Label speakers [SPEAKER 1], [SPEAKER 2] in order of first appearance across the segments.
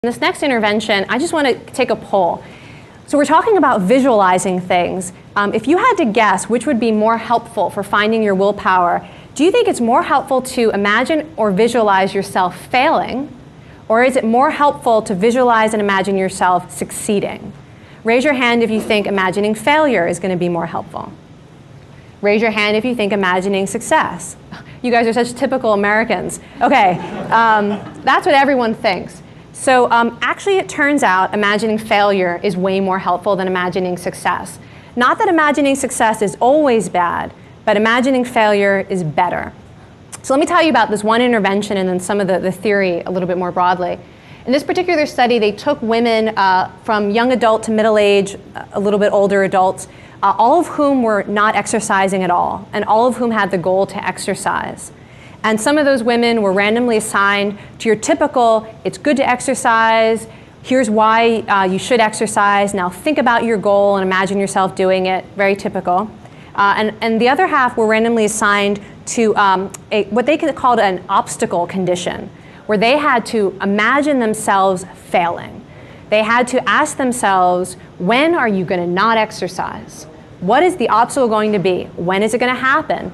[SPEAKER 1] In this next intervention, I just want to take a poll. So we're talking about visualizing things. If you had to guess which would be more helpful for finding your willpower, do you think it's more helpful to imagine or visualize yourself failing, or is it more helpful to visualize and imagine yourself succeeding? Raise your hand if you think imagining failure is going to be more helpful. Raise your hand if you think imagining success. You guys are such typical Americans. Okay, that's what everyone thinks. So actually it turns out imagining failure is way more helpful than imagining success. Not that imagining success is always bad, but imagining failure is better. So let me tell you about this one intervention and then some of the theory a little bit more broadly. In this particular study, they took women from young adult to middle age, a little bit older adults, all of whom were not exercising at all, and all of whom had the goal to exercise. And some of those women were randomly assigned to your typical, it's good to exercise, here's why you should exercise, now think about your goal and imagine yourself doing it, very typical. And the other half were randomly assigned to what they called an obstacle condition, where they had to imagine themselves failing. They had to ask themselves, when are you going to not exercise? What is the obstacle going to be? When is it going to happen?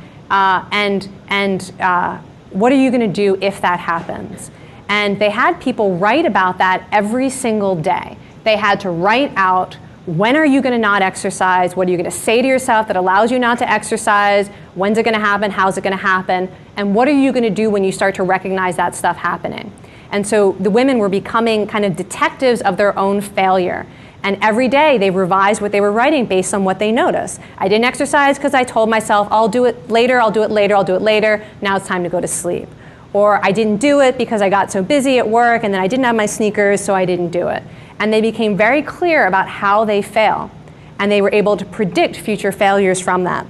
[SPEAKER 1] What are you going to do if that happens? And they had people write about that every single day. They had to write out, when are you going to not exercise? What are you going to say to yourself that allows you not to exercise? When's it going to happen? How's it going to happen? And what are you going to do when you start to recognize that stuff happening? And so the women were becoming kind of detectives of their own failure. And every day they revised what they were writing based on what they noticed. I didn't exercise because I told myself, I'll do it later, I'll do it later, I'll do it later. Now it's time to go to sleep. Or I didn't do it because I got so busy at work and then I didn't have my sneakers, so I didn't do it. And they became very clear about how they fail. And they were able to predict future failures from that.